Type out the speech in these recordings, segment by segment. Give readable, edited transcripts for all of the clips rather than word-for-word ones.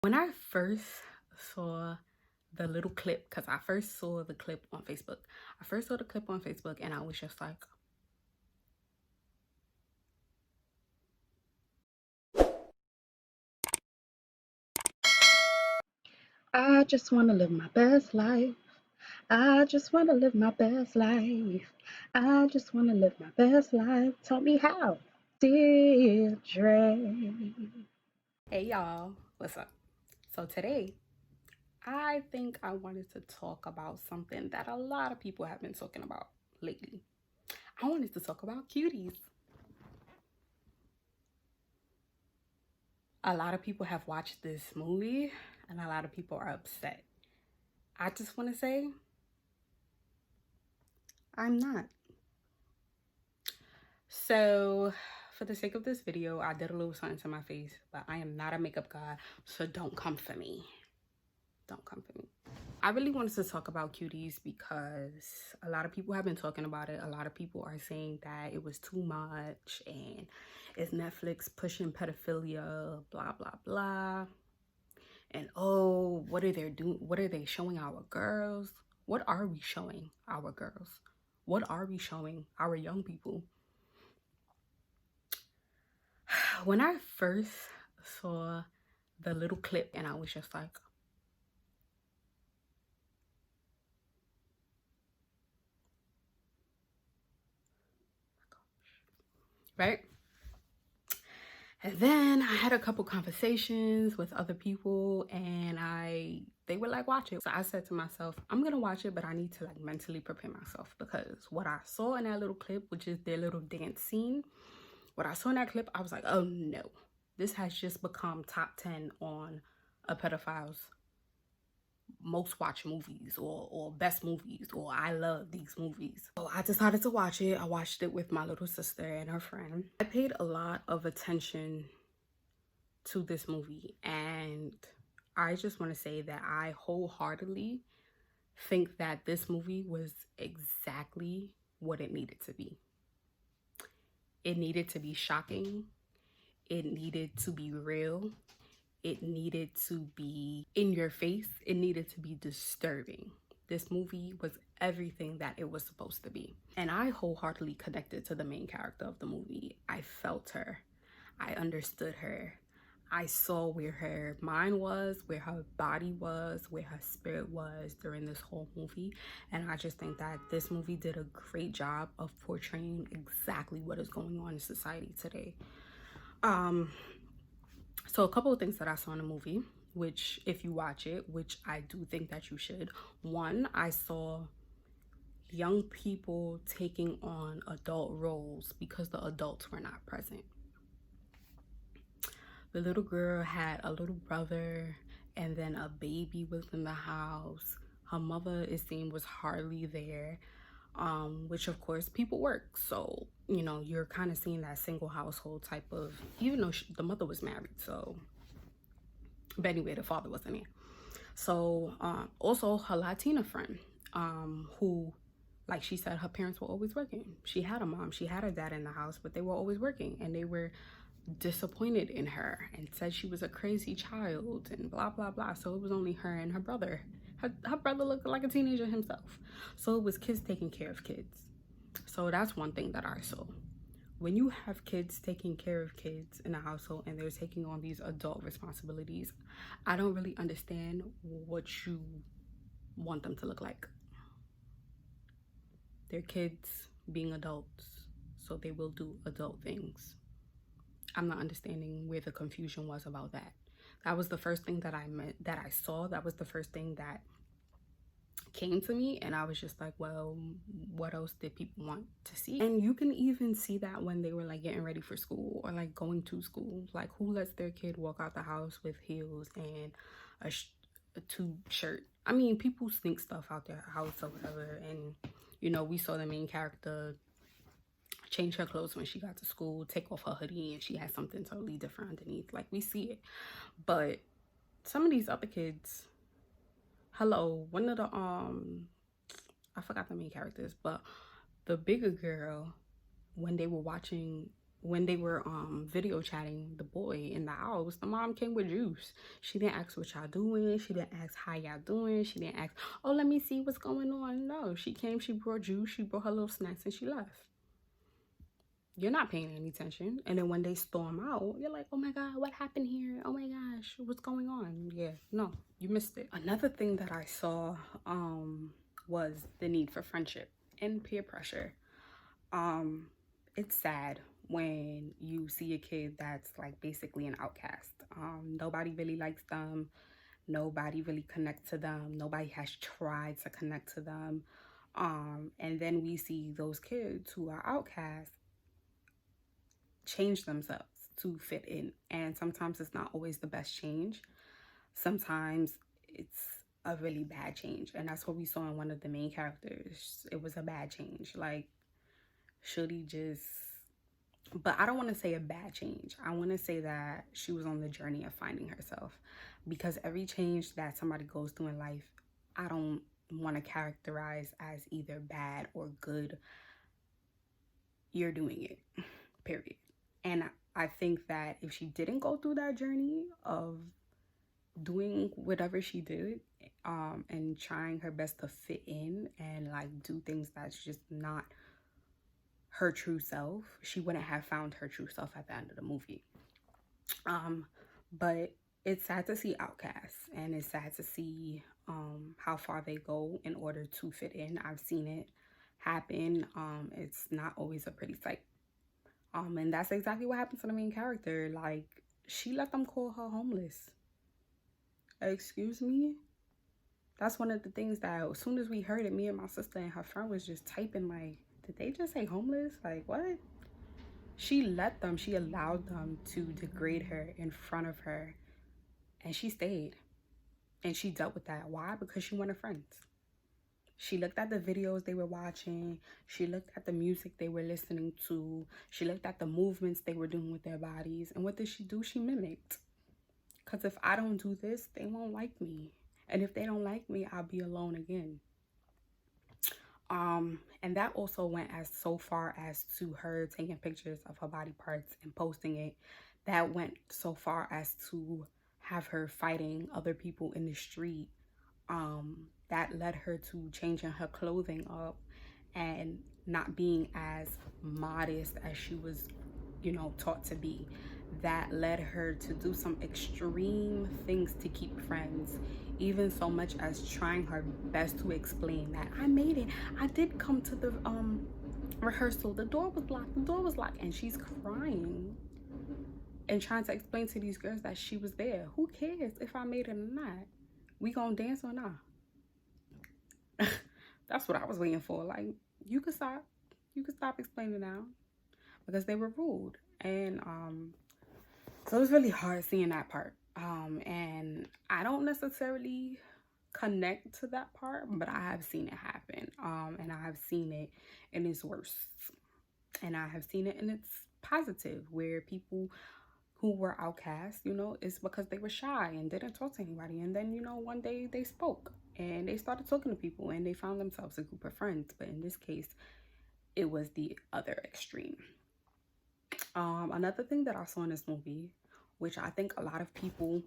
When I first saw the little clip, because I first saw the clip on Facebook. I first saw the clip on Facebook and I was just like, I just want to live my best life. I just want to live my best life. I just want to live my best life. Tell me how. Dear Dre. Hey y'all, what's up? So today, I think I wanted to talk about something that a lot of people have been talking about lately. I wanted to talk about cuties. A lot of people have watched this movie and a lot of people are upset. I just want to say, I'm not. So, for the sake of this video, I did a little something to my face, but I am not a makeup guy, so don't come for me. Don't come for me. I really wanted to talk about Cuties because a lot of people have been talking about it. A lot of people are saying that it was too much and is Netflix pushing pedophilia, blah, blah, blah. And oh, what are they doing? What are they showing our girls? What are we showing our girls? What are we showing our young people? When I first saw the little clip and I was just like, right? And then I had a couple conversations with other people and they were like, watch it. So I said to myself, I'm gonna watch it, but I need to like mentally prepare myself because what I saw in that little clip, which is their little dance scene, what I saw in that clip, I was like, oh no, this has just become top 10 on a pedophile's most watched movies or best movies or I love these movies. So I decided to watch it. I watched it with my little sister and her friend. I paid a lot of attention to this movie and I just want to say that I wholeheartedly think that this movie was exactly what it needed to be. It needed to be shocking. It needed to be real. It needed to be in your face. It needed to be disturbing. This movie was everything that it was supposed to be. And I wholeheartedly connected to the main character of the movie. I felt her. I understood her. I saw where her mind was, where her body was, where her spirit was during this whole movie. And I just think that this movie did a great job of portraying exactly what is going on in society today. So a couple of things that I saw in the movie, which if you watch it, which I do think that you should. One, I saw young people taking on adult roles because the adults were not present. The little girl had a little brother and then a baby was in the house. Her mother, it seemed, was hardly there, which of course people work. So, you know, you're kind of seeing that single household type of, even though the mother was married. So, but anyway, the father wasn't there. So also her Latina friend, who, like she said, her parents were always working. She had a mom, she had a dad in the house, but they were always working and they were disappointed in her and said she was a crazy child and blah, blah, blah. So it was only her and her brother. Her brother looked like a teenager himself. So it was kids taking care of kids. So that's one thing that I saw. When you have kids taking care of kids in a household and they're taking on these adult responsibilities, I don't really understand what you want them to look like. They're kids being adults, so they will do adult things. I'm not understanding where the confusion was about that. That was the first thing that I saw. That was the first thing that came to me, and I was just like, well, what else did people want to see? And you can even see that when they were like getting ready for school or like going to school. Like, who lets their kid walk out the house with heels and a tube shirt? I mean, people sneak stuff out their house or whatever, and you know, we saw the main character change her clothes when she got to school, take off her hoodie, and she had something totally different underneath. Like, we see it. But some of these other kids, hello, one of the I forgot the main characters, but the bigger girl, when they were watching when they were video chatting the boy in the house, the mom came with juice. She didn't ask what y'all doing. She didn't ask how y'all doing. She didn't ask, oh, let me see what's going on. No, she came, she brought juice, she brought her little snacks, and she left. You're not paying any attention. And then when they storm out, you're like, oh my God, what happened here? Oh my gosh, what's going on? Yeah, no, you missed it. Another thing that I saw was the need for friendship and peer pressure. It's sad when you see a kid that's like basically an outcast. Nobody really likes them. Nobody really connects to them. Nobody has tried to connect to them. And then we see those kids who are outcasts change themselves to fit in. And sometimes it's not always the best change. Sometimes it's a really bad change. And that's what we saw in one of the main characters. It was a bad change. Like, should he just... But I don't want to say a bad change. I want to say that she was on the journey of finding herself. Because every change that somebody goes through in life, I don't want to characterize as either bad or good. You're doing it, period. And I think that if she didn't go through that journey of doing whatever she did, and trying her best to fit in and like do things that's just not her true self, she wouldn't have found her true self at the end of the movie. But it's sad to see outcasts, and it's sad to see how far they go in order to fit in. I've seen it happen. It's not always a pretty sight. And that's exactly what happened to the main character. Like, she let them call her homeless. Excuse me? That's one of the things that as soon as we heard it, me and my sister and her friend was just typing like, did they just say homeless? Like, what? She allowed them to degrade her in front of her. And she stayed. And she dealt with that. Why? Because she wanted friends. She looked at the videos they were watching. She looked at the music they were listening to. She looked at the movements they were doing with their bodies. And what did she do? She mimicked. Because if I don't do this, they won't like me. And if they don't like me, I'll be alone again. And that also went as so far as to her taking pictures of her body parts and posting it. That went so far as to have her fighting other people in the street. That led her to changing her clothing up and not being as modest as she was, taught to be. That led her to do some extreme things to keep friends, even so much as trying her best to explain that I made it. I did come to the rehearsal. The door was locked. And she's crying and trying to explain to these girls that she was there. Who cares if I made it or not? We gonna dance or not? That's what I was waiting for. Like, you could stop explaining now, because they were rude. And so it was really hard seeing that part. And I don't necessarily connect to that part, but I have seen it happen. And I have seen it in its worst. And I have seen it in its positive, where people who were outcast, it's because they were shy and didn't talk to anybody. And then, one day they spoke and they started talking to people and they found themselves a group of friends. But in this case, it was the other extreme. Another thing that I saw in this movie, which I think a lot of people,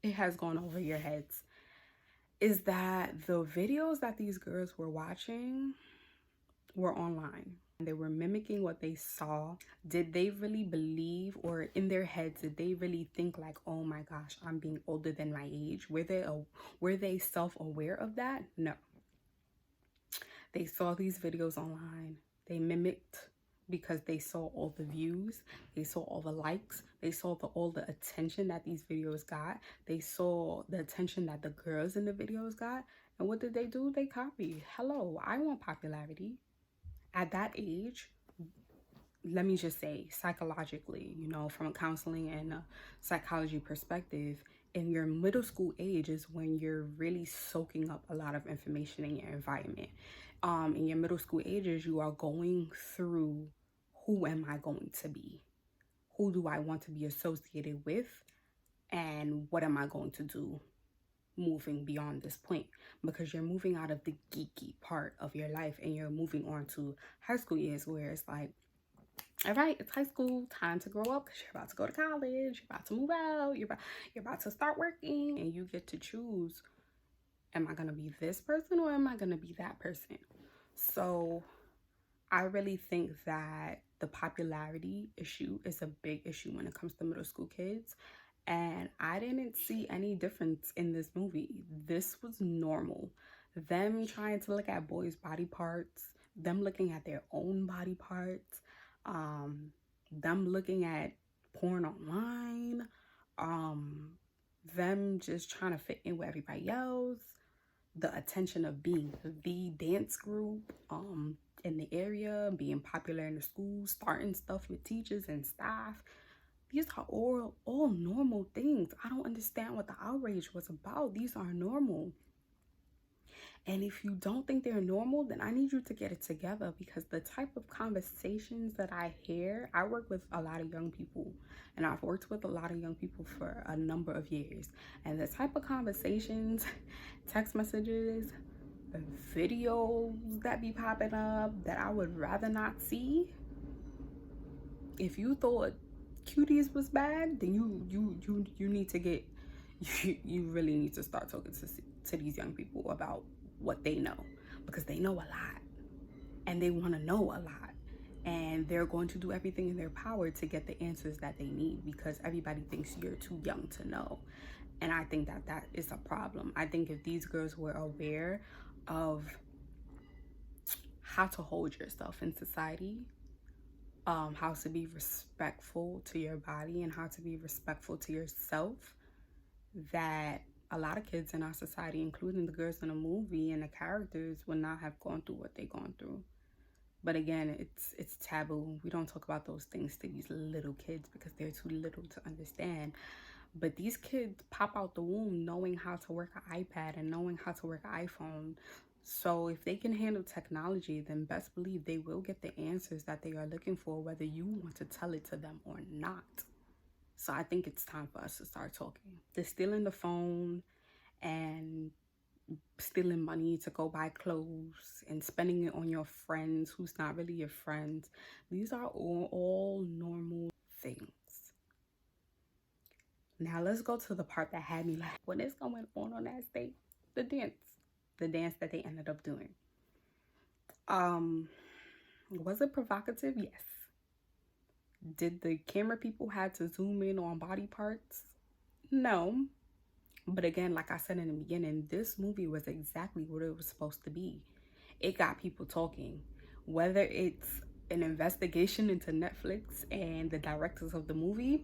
it has gone over your heads, is that the videos that these girls were watching were online. They were mimicking what they saw. Did they really believe, or in their heads, did they really think like, oh my gosh, I'm being older than my age? Were they self-aware of that? No. They saw these videos online. They mimicked because they saw all the views. They saw all the likes. They saw all the attention that these videos got. They saw the attention that the girls in the videos got. And what did they do? They copied. Hello, I want popularity. At that age, let me just say, psychologically, from a counseling and a psychology perspective, in your middle school age is when you're really soaking up a lot of information in your environment. In your middle school ages, you are going through, who am I going to be? Who do I want to be associated with? And what am I going to do moving beyond this point? Because you're moving out of the geeky part of your life and you're moving on to high school years, where it's like, All right, it's high school, time to grow up because you're about to go to college, you're about to move out, you're about to start working, and you get to choose, am I going to be this person or am I going to be that person? So I really think that the popularity issue is a big issue when it comes to middle school kids. And I didn't see any difference in this movie. This was normal. Them trying to look at boys' body parts, them looking at their own body parts, um, them looking at porn online, um, them just trying to fit in with everybody else, the attention of being the dance group in the area, being popular in the school, starting stuff with teachers and staff. These are all normal things. I don't understand what the outrage was about. These are normal. And if you don't think they're normal, then I need you to get it together, because the type of conversations that I hear, I work with a lot of young people, and I've worked with a lot of young people for a number of years. And the type of conversations, text messages, videos that be popping up that I would rather not see. If you thought Cuties was bad, then you need to get you really need to start talking to these young people about what they know, because they know a lot and they want to know a lot, and they're going to do everything in their power to get the answers that they need, because everybody thinks you're too young to know. And I think that that is a problem. I think if these girls were aware of how to hold yourself in society, how to be respectful to your body and how to be respectful to yourself, that a lot of kids in our society, including the girls in the movie and the characters, would not have gone through what they've gone through. But again, it's taboo. We don't talk about those things to these little kids because they're too little to understand. But these kids pop out the womb knowing how to work an iPad and knowing how to work an iPhone. So if they can handle technology, then best believe they will get the answers that they are looking for, whether you want to tell it to them or not. So I think it's time for us to start talking. They're stealing the phone and stealing money to go buy clothes and spending it on your friends who's not really your friends. These are all normal things. Now let's go to the part that had me like, what is going on that stage? The dance that they ended up doing. Was it provocative? Yes. Did the camera people had to zoom in on body parts? No. But again, like I said in the beginning, this movie was exactly what it was supposed to be. It got people talking. Whether it's an investigation into Netflix and the directors of the movie,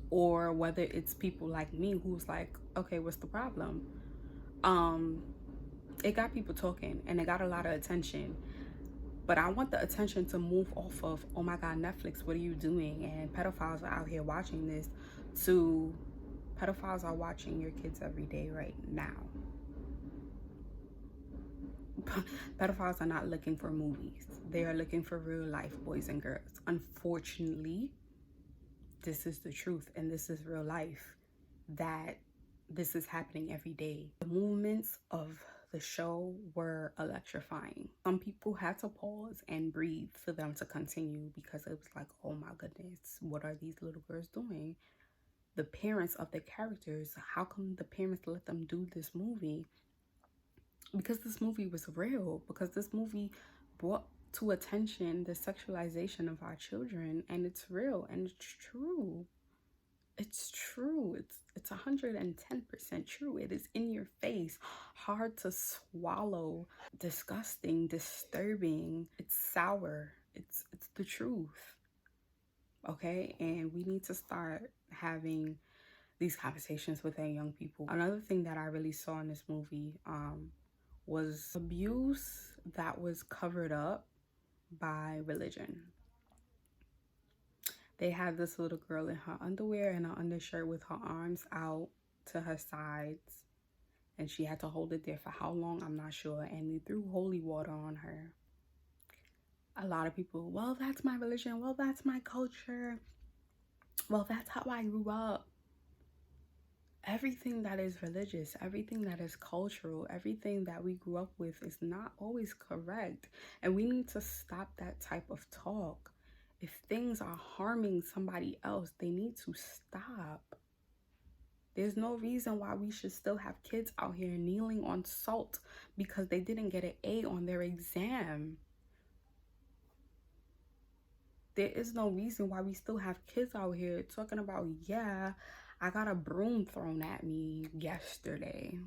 or whether it's people like me who's like, okay, what's the problem? It got people talking and it got a lot of attention. But I want the attention to move off of, oh my God, Netflix, what are you doing? And pedophiles are out here watching this, to pedophiles are watching your kids every day right now. Pedophiles are not looking for movies. They are looking for real life boys and girls. Unfortunately, this is the truth and this is real life, that this is happening every day. The movements of the show were electrifying. Some people had to pause and breathe for them to continue, because it was like, oh my goodness, what are these little girls doing? The parents of the characters, how come the parents let them do this movie? Because this movie was real, because this movie brought to attention the sexualization of our children, and it's real and it's true. It's true. It's 110% true. It is in your face, hard to swallow, disgusting, disturbing. It's sour. It's the truth. Okay? And we need to start having these conversations with our young people. Another thing that I really saw in this movie was abuse that was covered up by religion. They had this little girl in her underwear and her undershirt with her arms out to her sides. And she had to hold it there for how long, I'm not sure. And they threw holy water on her. A lot of people, well, that's my religion. Well, that's my culture. Well, that's how I grew up. Everything that is religious, everything that is cultural, everything that we grew up with is not always correct. And we need to stop that type of talk. If things are harming somebody else, they need to stop. There's no reason why we should still have kids out here kneeling on salt because they didn't get an A on their exam. There is no reason why we still have kids out here talking about, yeah, I got a broom thrown at me yesterday.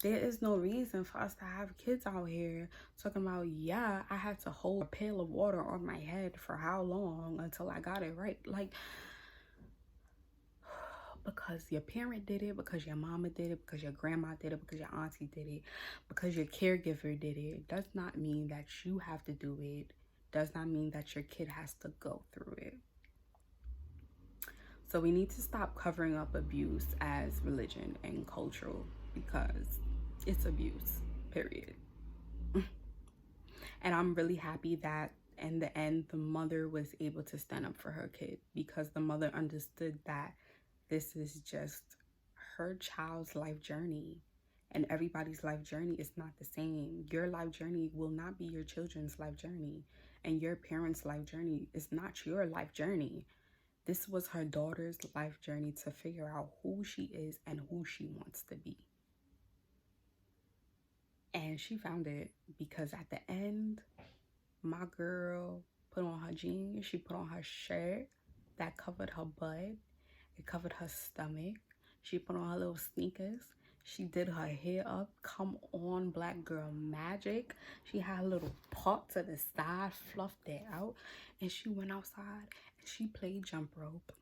There is no reason for us to have kids out here talking about, yeah, I had to hold a pail of water on my head for how long until I got it right. Like, because your parent did it, because your mama did it, because your grandma did it, because your auntie did it, because your caregiver did it, does not mean that you have to do it. Does not mean that your kid has to go through it. So we need to stop covering up abuse as religion and cultural, because it's abuse, period. And I'm really happy that in the end, the mother was able to stand up for her kid, because the mother understood that this is just her child's life journey, and everybody's life journey is not the same. Your life journey will not be your children's life journey, and your parents' life journey is not your life journey. This was her daughter's life journey to figure out who she is and who she wants to be. And she found it, because at the end, my girl put on her jeans, she put on her shirt that covered her butt, it covered her stomach, she put on her little sneakers, she did her hair up, come on, black girl magic. She had a little part to the side, fluffed it out, and she went outside and she played jump rope.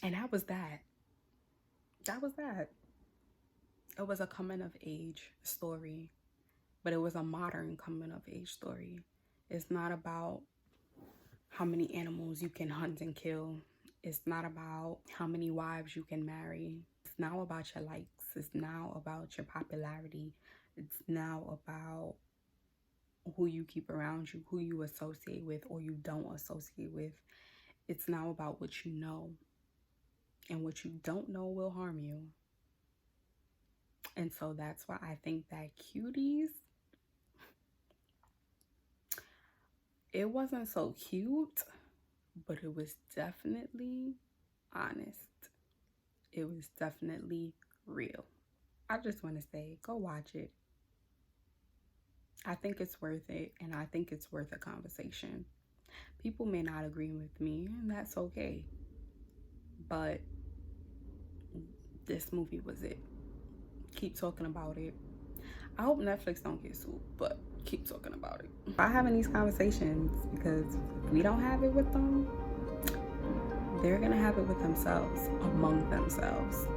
And that was that. That was that. It was a coming of age story, but it was a modern coming of age story. It's not about how many animals you can hunt and kill. It's not about how many wives you can marry. It's now about your likes. It's now about your popularity. It's now about who you keep around you, who you associate with or you don't associate with. It's now about what you know. And what you don't know will harm you. And so that's why I think that Cuties, it wasn't so cute, but it was definitely honest. It was definitely real. I just want to say, go watch it. I think it's worth it, and I think it's worth a conversation. People may not agree with me, and that's okay. But this movie was it. Keep talking about it. I hope Netflix don't get sued, but keep talking about it. I'm having these conversations because if we don't have it with them, they're gonna have it with themselves, among themselves,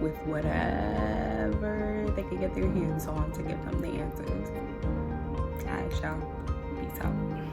with whatever they can get their hands on to give them the answers. All right, y'all. Peace out.